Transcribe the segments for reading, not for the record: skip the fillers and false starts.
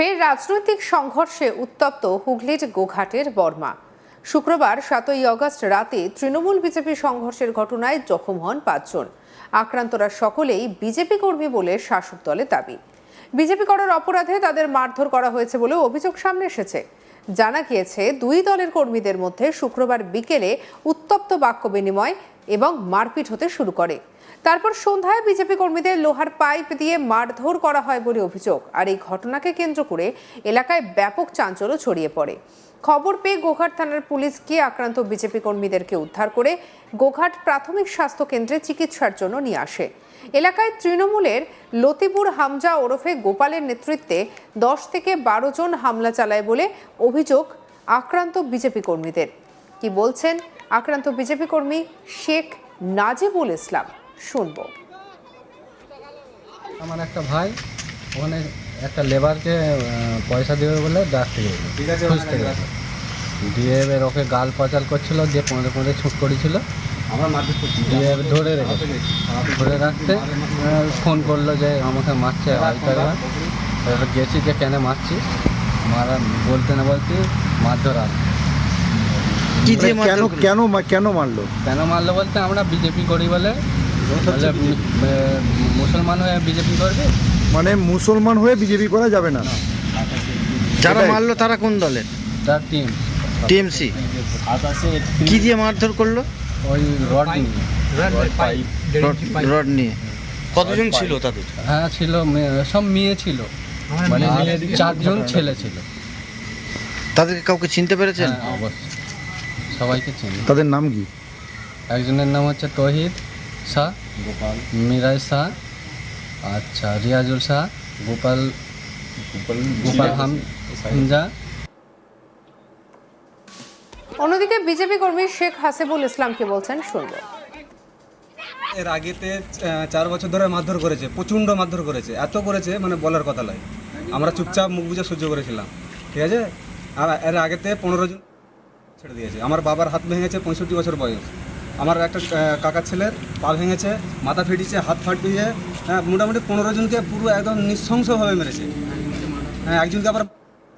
ফের রাজনৈতিক সংঘর্ষে উত্তপ্ত হুগলির গোঘাটের বর্মা। শুক্রবার 7ই আগস্ট রাতে তৃণমূল বিজেপি সংঘর্ষের ঘটনায় জখম হন 5 জন। আক্রান্তরা সকলেই বিজেপি কর্মী বলে শাসক দলের দাবি। বিজেপি করার অপরাধে তাদের মারধর করা হয়েছে বলে অভিযোগ সামনে এসেছে। জানা গিয়েছে, দুই দলের কর্মীদের মধ্যে শুক্রবার বিকেলে উত্তপ্ত বাক্য বিনিময় এবং মারপিট হতে শুরু করে। তারপর সন্ধ্যায় বিজেপি কর্মীদের লোহার পাইপ দিয়ে মারধর করা হয় বলে অভিযোগ। আর এই ঘটনাকে কেন্দ্র করে এলাকায় ব্যাপক চাঞ্চল্য ছড়িয়ে পড়ে। খবর পেয়ে গোঘাট থানার পুলিশ গিয়ে আক্রান্ত বিজেপি কর্মীদেরকে উদ্ধার করে গোঘাট প্রাথমিক স্বাস্থ্য কেন্দ্রে চিকিৎসার জন্য নিয়ে আসে। এলাকায় তৃণমূলের লতিপুর হামজা ওরফে গোপালের নেতৃত্বে 10 থেকে 12 জন হামলা চালায় বলে অভিযোগ আক্রান্ত বিজেপি কর্মীদের। কি বলছেন আক্রান্ত বিজেপি কর্মী শেখ নাজিবুল ইসলাম, শুনবো। আমার একটা ভাই ওখানে একটা লেবারকে পয়সা দেবে বলে ডাকতে খুঁজতে গেছে, দিয়ে এবার ওকে গাল পাচাল করছিল, দিয়ে পনেরো পনেরো ছুট করেছিল, দিয়ে ধরে রাখতে ফোন করলো যে আমাকে মারছে আইতারা। এবার গেছি যে কেন মারছিস, মারা বলতে না বলতে মারধর আর কেন মারলো বলতে আমরা বিজেপি করি বলে। মুসলমান হয়ে বিজেপি করবে মানে মুসলমান হয়ে বিজেপি করা যাবে না। যারা মারলো তারা কোন দলের? তার টিএমসি। কি দিয়ে মারধর করলো? ওই রড নিয়ে। কতজন ছিল তাদের? হ্যাঁ ছিল, সব মেয়ে ছিল, মানে 4 জন ছেলে ছিল। তাদেরকে কাউকে চিনতে পেরেছেন? হ্যাঁ, অবশ্যই সবাইকে চিনি। তাদের নাম কি? একজনের নাম হচ্ছে তহিদ শাহ, মিরাজ শাহ, আচ্ছা রিয়াজুল শাহ, গোপাল হামজা। অন্যদিকে বিজেপি কর্মী শেখ হাসিবুল ইসলাম কি বলছেন, শুনবো। এর আগেতে 4 বছর ধরে মারধর করেছে, প্রচণ্ড মারধর করেছে, এত করেছে মানে বলার কথা নয়। আমরা চুপচাপ মুখ বুঝে সহ্য করেছিলাম, ঠিক আছে। আর এর আগেতে 15 জন ছেড়ে দিয়েছে। আমার বাবার হাত ভেঙেছে, 65 বছর বয়স। আমার একটা কাকার ছেলের পা ভেঙেছে, মাথা ফেটেছে, হাত ফাটিয়ে, হ্যাঁ মোটামুটি 15 জনকে পুরো একদম নৃশংসভাবে মেরেছে। হ্যাঁ, একজনকে আবার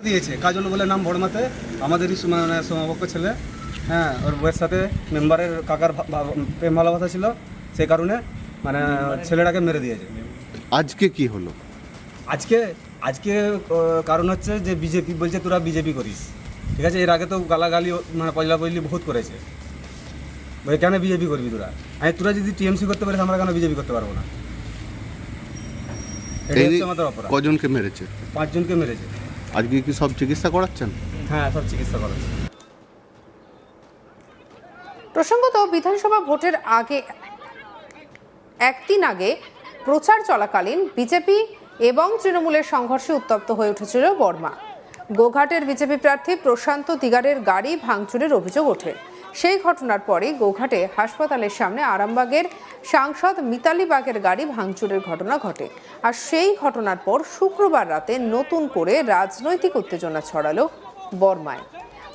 দিয়েছে কাজল বলে নাম, বড়মাতে আমাদেরই মানে সমপক্ষ ছেলে। হ্যাঁ, ওর বউয়ের সাথে মেম্বারের কাকার প্রেম ভালোবাসা ছিল, সেই কারণে মানে ছেলেটাকে মেরে দিয়েছে। আজকে কি হলো? আজকে কারণ হচ্ছে যে বিজেপি বলছে তোরা বিজেপি করিস, ঠিক আছে। এর আগে তো গালাগালি মানে পয়লা পয়লি বহুত করেছে। বলে কেন বিজেপি করবি তোরা? তোরা যদি টিএমসি করতে পারিস, আমরা কেন বিজেপি করতে পারবো না? এটাই হচ্ছে আমাদের অপরাধ। কজনকে মেরেছে? 5 জনকে মেরেছে। আজকে কি সব চিকিৎসা করাচ্ছেন? হ্যাঁ, সব চিকিৎসা করাচ্ছে। প্রসঙ্গত, বিধানসভা ভোটের একদিন আগে প্রচার চলাকালীন বিজেপি এবং তৃণমূলের সংঘর্ষে উত্তপ্ত হয়ে উঠেছিল বর্মা। গোঘাটের বিজেপি প্রার্থী প্রশান্ত দিগারের গাড়ি ভাঙচুরের অভিযোগ ওঠে। সেই ঘটনার পরে গোঘাটে হাসপাতালের সামনে আরামবাগের সাংসদ মিতালি বাগের গাড়ি ভাঙচুরের ঘটনা ঘটে। আর সেই ঘটনার পর শুক্রবার রাতে নতুন করে রাজনৈতিক উত্তেজনা ছড়ালো বর্মায়।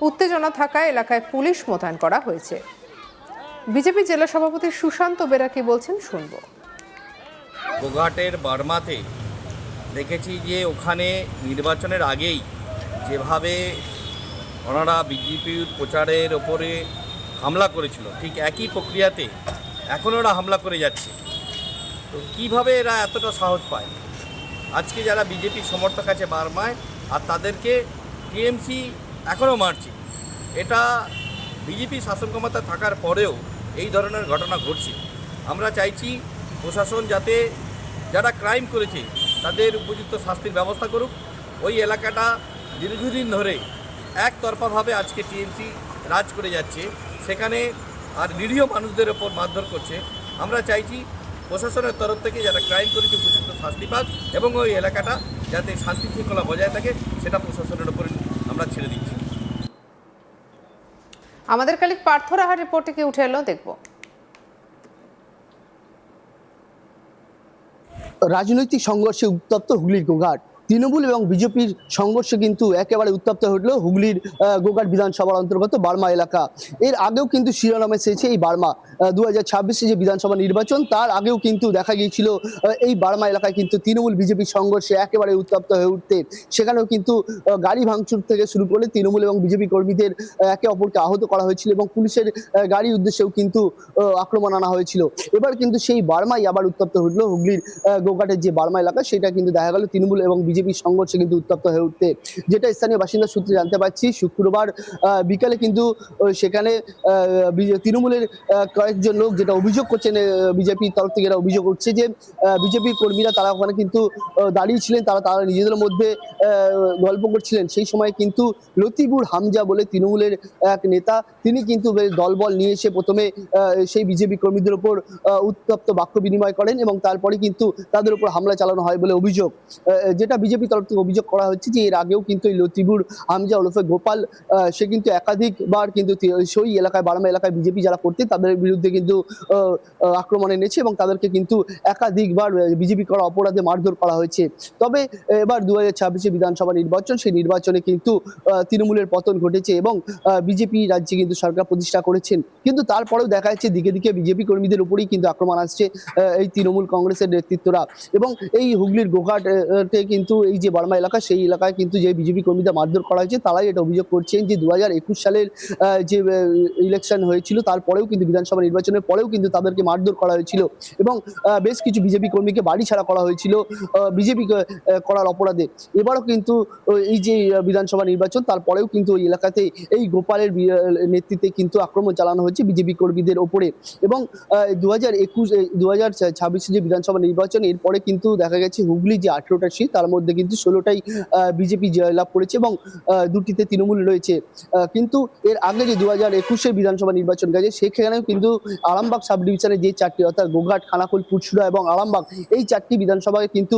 উত্তেজনা থাকায় এলাকায় পুলিশ মোতায়েন করা হয়েছে। বিজেপি জেলা সভাপতি সুশান্ত বেরা কি বলছেন, শুনবো। গোঘাটের বর্মাতে দেখেছি যে ওখানে নির্বাচনের আগেই যেভাবে ওনারা বিজেপির প্রচারের ওপরে হামলা করেছিল, ঠিক একই প্রক্রিয়াতে এখন ওরা হামলা করে যাচ্ছে। তো কীভাবে এরা এতটা সাহস পায়? আজকে যারা বিজেপি সমর্থক আছে বর্মায়, আর তাদেরকে টিএমসি এখনও মারছে। এটা বিজেপি শাসন ক্ষমতা থাকার পরেও এই ধরনের ঘটনা ঘটছে। আমরা চাইছি প্রশাসন যাতে যারা ক্রাইম করেছে তাদের উপযুক্ত শাস্তির ব্যবস্থা করুক। ওই এলাকাটা দীর্ঘদিন ধরে একতরফাভাবে আজকে টিএমসি রাজ করে যাচ্ছে, সেখানে আর নিরীহ মানুষদের ওপর মারধর করছে। আমরা চাইছি প্রশাসনের তরফ থেকে যারা ক্রাইম করেছে উপযুক্ত শাস্তি পাক, এবং ওই এলাকাটা যাতে শান্তি শৃঙ্খলা বজায় থাকে সেটা প্রশাসনের ওপরে আমরা ছেড়ে দিচ্ছি। আমাদের কালিক পার্থ রাহার রিপোর্টে কি উঠে এলো, দেখব। রাজনৈতিক সংঘর্ষে উত্তপ্ত হুগলির গোঘাট। তৃণমূল এবং বিজেপির সংঘর্ষে কিন্তু একেবারে উত্তপ্ত হলো হুগলির গোঘাট বিধানসভার অন্তর্গত বার্মা এলাকা। এর আগেও কিন্তু শিরোনামে এসেছে এই বার্মা। 2026 যে বিধানসভা নির্বাচন তার আগেও কিন্তু দেখা গিয়েছিল এই বার্মা এলাকায় কিন্তু তৃণমূল বিজেপির সংঘর্ষে একেবারে উত্তপ্ত হয়ে উঠতে, সেখানেও কিন্তু গাড়ি ভাঙচুর থেকে শুরু করে তৃণমূল এবং বিজেপি কর্মীদের একে অপরকে আহত করা হয়েছিল এবং পুলিশের গাড়ির উদ্দেশ্যেও কিন্তু আক্রমণ আনা হয়েছিল। এবার কিন্তু সেই বার্মাই আবার উত্তপ্ত হলো হুগলির গোঘাটের যে বার্মা এলাকা, সেটা কিন্তু দেখা গেল তৃণমূল এবং বিজেপির সংঘর্ষে কিন্তু উত্তপ্ত হয়ে উঠতে, যেটা স্থানীয় বাসিন্দা সূত্রে জানতে পারছি। শুক্রবার বিকালে কিন্তু সেখানে তৃণমূলের কয়েকজন লোক যেটা অভিযোগ করছেন, বিজেপির তরফ থেকে এরা অভিযোগ করছে যে বিজেপি কর্মীরা তারা ওখানে কিন্তু দাঁড়িয়েছিলেন, তারা নিজেদের মধ্যে গল্প করছিলেন। সেই সময় কিন্তু লতিফুর হামজা বলে তৃণমূলের এক নেতা, তিনি কিন্তু দলবল নিয়ে এসে প্রথমে সেই বিজেপি কর্মীদের উপর উত্তপ্ত বাক্য বিনিময় করেন এবং তারপরে কিন্তু তাদের উপর হামলা চালানো হয় বলে অভিযোগ। যেটা বিজেপি তরফ থেকে অভিযোগ করা হচ্ছে যে এর আগেও কিন্তু এই লতিফুর হামজা ওরফে গোপাল সে কিন্তু একাধিকবার কিন্তু সেই এলাকায় বার্মা এলাকায় বিজেপি যারা করতেন তাদের বিরুদ্ধে কিন্তু আক্রমণ এনেছে এবং তাদেরকে কিন্তু একাধিকবার বিজেপি করা অপরাধে মারধর করা হয়েছে। তবে এবার 2026 বিধানসভা নির্বাচন, সেই নির্বাচনে কিন্তু তৃণমূলের পতন ঘটেছে এবং বিজেপি রাজ্যে কিন্তু সরকার প্রতিষ্ঠা করেছেন। কিন্তু তারপরেও দেখা যাচ্ছে দিকে দিকে বিজেপি কর্মীদের উপরেই কিন্তু আক্রমণ আসছে এই তৃণমূল কংগ্রেসের নেতৃত্বরা। এবং এই হুগলির গোঘাটে কিন্তু এই যে বার্মা এলাকা, সেই এলাকায় কিন্তু যে বিজেপি কর্মীদের মারধর করা হয়েছে, তারাই এটা অভিযোগ করছেন যে 2021 সালের যে ইলেকশন হয়েছিল তারপরেও কিন্তু বিধানসভা নির্বাচনের পরেও কিন্তু তাদেরকে মারধর করা হয়েছিল এবং বেশ কিছু বিজেপি কর্মীকে বাড়ি ছাড়া করা হয়েছিল বিজেপি করার অপরাধে। এবারও কিন্তু এই যে বিধানসভা নির্বাচন তারপরেও কিন্তু ওই এলাকাতে এই গোপালের নেতৃত্বে কিন্তু আক্রমণ চালানো হয়েছে বিজেপি কর্মীদের ওপরে। এবং 2026 যে বিধানসভা নির্বাচন, এরপরে কিন্তু দেখা গেছে হুগলি যে 18টা সিট তার মধ্যে কিন্তু 16টাই বিজেপি জয়লাভ করেছে এবং 2টিতে তৃণমূল রয়েছে। কিন্তু এর আগে যে 2021 বিধানসভা নির্বাচন গেছে সেখানেও কিন্তু আরামবাগ সাব ডিভিশনের যে 4টি অর্থাৎ গোঘাট, খানাকুল, পুরসুরা এবং আরামবাগ, এই 4টি বিধানসভায় কিন্তু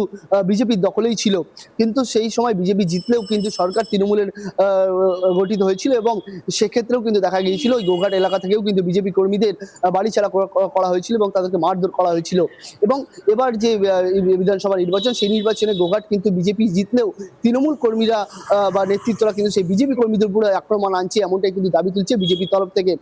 বিজেপির দখলেই ছিল। কিন্তু সেই সময় বিজেপি জিতলেও কিন্তু সরকার তৃণমূলের গঠিত হয়েছিল এবং সেক্ষেত্রেও কিন্তু দেখা গিয়েছিল ওই গোঘাট এলাকা থেকেও কিন্তু বিজেপি কর্মীদের বাড়ি ছাড়া করা হয়েছিল এবং তাদেরকে মারধর করা হয়েছিল। এবং এবার যে বিধানসভা নির্বাচন, সেই নির্বাচনে গোঘাট কিন্তু বিজেপি জিতলেও তৃণমূল কর্মীরা বা নেতৃত্বরা কিন্তু সেই বিজেপি কর্মীদের উপরে আক্রমণ আনছে, এমনটাই কিন্তু দাবি তুলছে বিজেপির তরফ থেকে।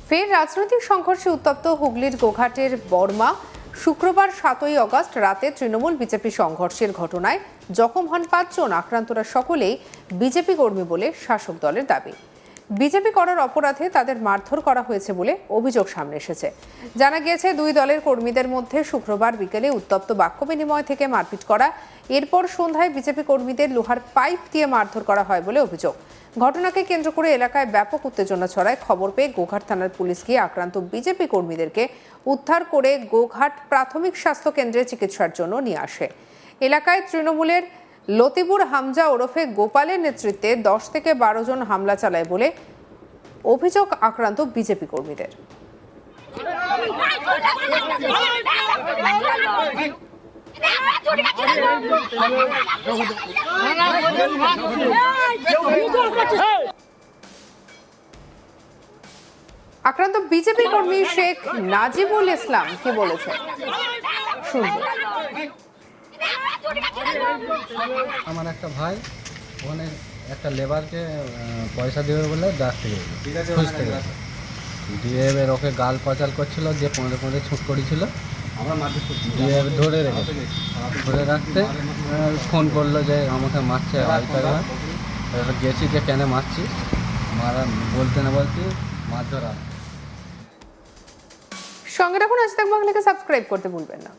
ফের রাজনৈতিক সংঘর্ষে উত্তপ্ত হুগলির গোঘাটের বর্মা। শুক্রবার 7ই অগস্ট রাতে তৃণমূল বিজেপি সংঘর্ষের ঘটনায় জখম হন 5 জন। আক্রান্তরা সকলেই বিজেপি কর্মী বলে শাসক দলের দাবি। বিজেপি করার অপরাধে তাদের মারধর করা হয়েছে বলে অভিযোগ সামনে এসেছে। জানা গিয়েছে দুই দলের কর্মীদের মধ্যে শুক্রবার বিকেলে উত্তপ্ত বাক্য বিনিময় থেকে মারপিট করা, এরপর সন্ধ্যায় বিজেপি কর্মীদের লোহার পাইপ দিয়ে মারধর করা হয় বলে অভিযোগ। ঘটনাকে কেন্দ্র করে এলাকায় ব্যাপক উত্তেজনা ছড়ায়। খবর পেয়ে গোঘাট থানার পুলিশ গিয়ে আক্রান্ত বিজেপি কর্মীদেরকে উদ্ধার করে গোঘাট প্রাথমিক স্বাস্থ্য কেন্দ্রে চিকিৎসার জন্য নিয়ে আসে। এলাকায় তৃণমূলের লতিফুর হামজা ওরফে গোপালের নেতৃত্বে 10 থেকে 12 জন হামলা চালায় বলে অভিযোগ আক্রান্ত বিজেপি কর্মীদের। আক্রান্ত বিজেপি কর্মী শেখ নাজিবুল ইসলাম কি বলেছে শুনবো। আমার একটা ভাই ওখানে একটা লেবারকে পয়সা দেবে বলে ডাকতে গেছে, খুঁজতে গেছে, দিয়ে এবার ওকে গাল পাচাল করছিল, দিয়ে পনেরো পনেরো ছুট করেছিল, দিয়ে ধরে রেখেছে। ধরে রাখতে ফোন করলো যে আমাকে মারছে আইকার। এবার গেছি যে কেন মারছিস, মারা বলতে না বলতে মারধর। সঙ্গে রাখুন আজ তাক বাংলাকে সাবস্ক্রাইব করতে ভুলবেন না।